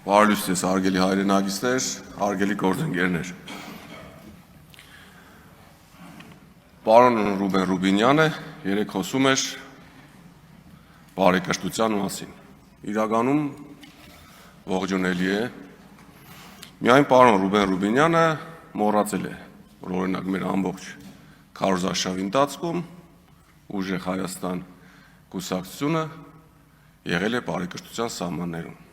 Բարելույս արգելի հայրենագիստներ, արգելի գործընկերներ։ Պարոն Ռուբեն Ռուբինյանը երեկ խոսում էր բարեկշտության մասին։ Իրականում ողջունելի է։ Միայն պարոն Ռուբեն Ռուբինյանը մոռացել է, որ օրինակ մեր ամբողջ քարոզարշավի ընթացքում ուժեղ Հայաստան կուսակցությունը եղել է բարեկշտության սահմաններում։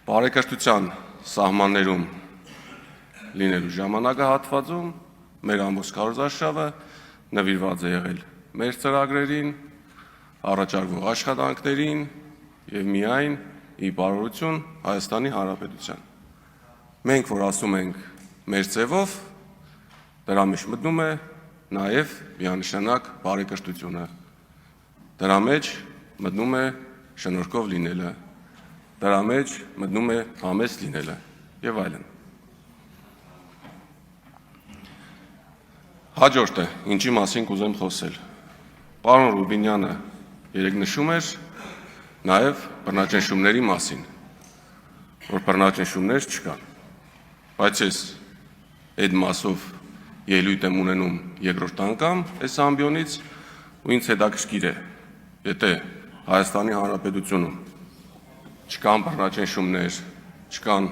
Բարեկշտության սահմաններում լինելու ժամանակահատվածում մեր ամբողջ քարոզարշավը նվիրված է եղել մեր ծրագրերին, առաջարկվող աշխատանքներին եւ միայն ի բարօրություն Հայաստանի Հանրապետության։ Մենք որ ասում ենք մեր ձևով, դրա մեջ մտնում է նաեւ միանշանակ բարեկշտությունը։ Դրա մեջ մտնում է շնորհքով լինելը, դրա մեջ մտնում է համեստ լինելը եւ այլն։ Հաջորդը, ինչի մասին կուզեմ խոսել։ Պարոն Ռուբինյանը երեկ նշում էր նաեւ բռնաճնշումների մասին, որ բռնաճնշումներ չկան։ Բայց ես այդ մասով ելույթ եմ ունենում երկրորդ անգամ այս ամբիոնից ու ինձ հետաքրքիր է, եթե Հայաստանի Հանրապետությունում չկան բռնաճնշումներ, չկան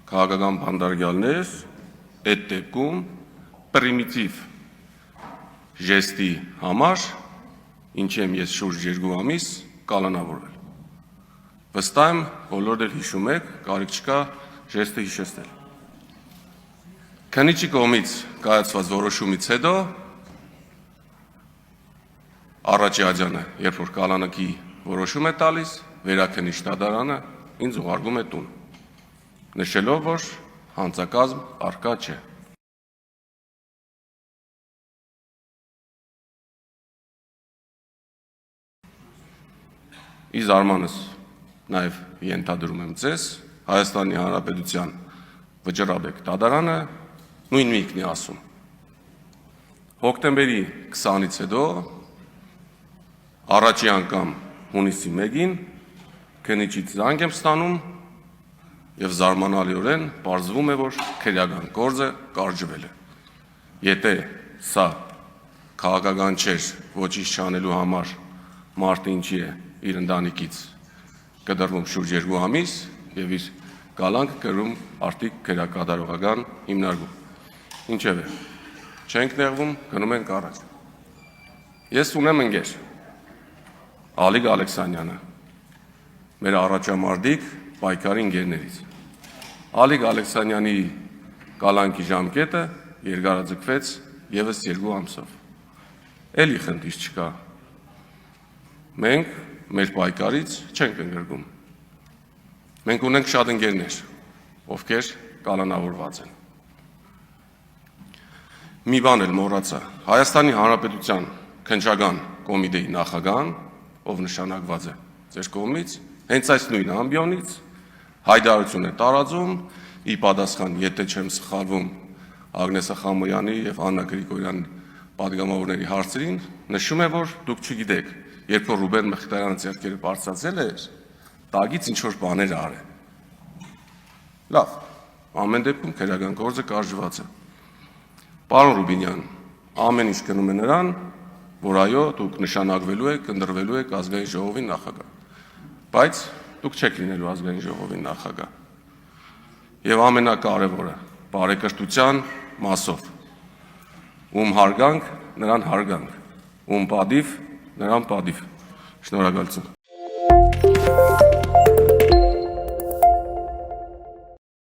քաղաքական բանդարգյալներ, այդ դեպքում պրիմիտիվ ժեստի համար ինչի եմ ես շուրջ 2 ամիս կալանավորվել։ Վստահ եմ, բոլորդ էլ հիշում եք, կարիք չկա ժեստը հիշեցնել։ Քննիչի կողմից կայացված որոշումից հետո առաջի աջանը, երբ որ կալանակի որոշում է տալիս, վերաքննիչ դատարանը ինձ ուղարկում է տուն, նշելով, որ հանցակազմ առկա չէ։ Ի զարմանս նաև ենթադրում եմ ձեզ, Հայաստանի Հանրապետության վճռաբեկ դատարանը նույն միտքն է ասում։ Հոկտեմբերի 20-ից հետո առաջի անգամ հունիսի 1-ին քննիչից զանգ եմ ստանում եւ զարմանալիորեն պարզվում է, որ քրեական գործը կարճվել է։ Եթե սա քաղաքական չէր ոչինչ չանելու համար, մարդը ինչի է իր ընտանիքից կդրվում շուրջ 2 ամիս եւ իր գալանք կրում արտիք քրեակատարողական հիմնարկում։ Ինչևէ, չենք նեղվում, գնում ենք առաջ։ Ես ունեմ ընկեր Ալիկ Ալեքսանյանը, մեր առաջամարտիկ պայքարի ընկերներից։ Ալիկ Ալեքսանյանի կալանքի ժամկետը երկարաձգվեց եւս 2 ամսով։ Էլի խնդիր չկա։ Մենք մեր պայքարից չենք ընկրկում։ Մենք ունենք շատ ընկերներ, ովքեր կալանավորված են։ Մի բան էլ մոռացա։ Հայաստանի Հանրապետության քննչական կոմիտեի նախագահան, ով նշանակված է ձեր կողմից, հենց այս նույն ամբիոնից հայտարարություն է տարածում ի պատասխան, եթե չեմ սխալվում, Ագնես Ախամոյանի եւ Աննա Գրիգորյանի պատգամավորների հարցերին, նշում է, որ դուք չգիտեք, երբ որ Ռուբեն Մխիթարյանը ձեռքերը բարձրացել էր, տագից ինչ որ բաներ արել։ Լավ, ամեն դեպքում քրեական գործը կարճված է։ Պարոն Ռուբինյան, ամեն ինչ գնում է նրան, որ այո, դուք նշանակվելու եք, ընտրվելու եք ազգային ժողովի նախագահ, բայց դուք չեք լինելու ազգային ժողովի նախագահ։ Եվ ամենակարևորը, բարեկշտության մասով, ում հարգանք, նրան հարգանք, ում պատիվ, նրան պատիվ։ Շնորհակալություն։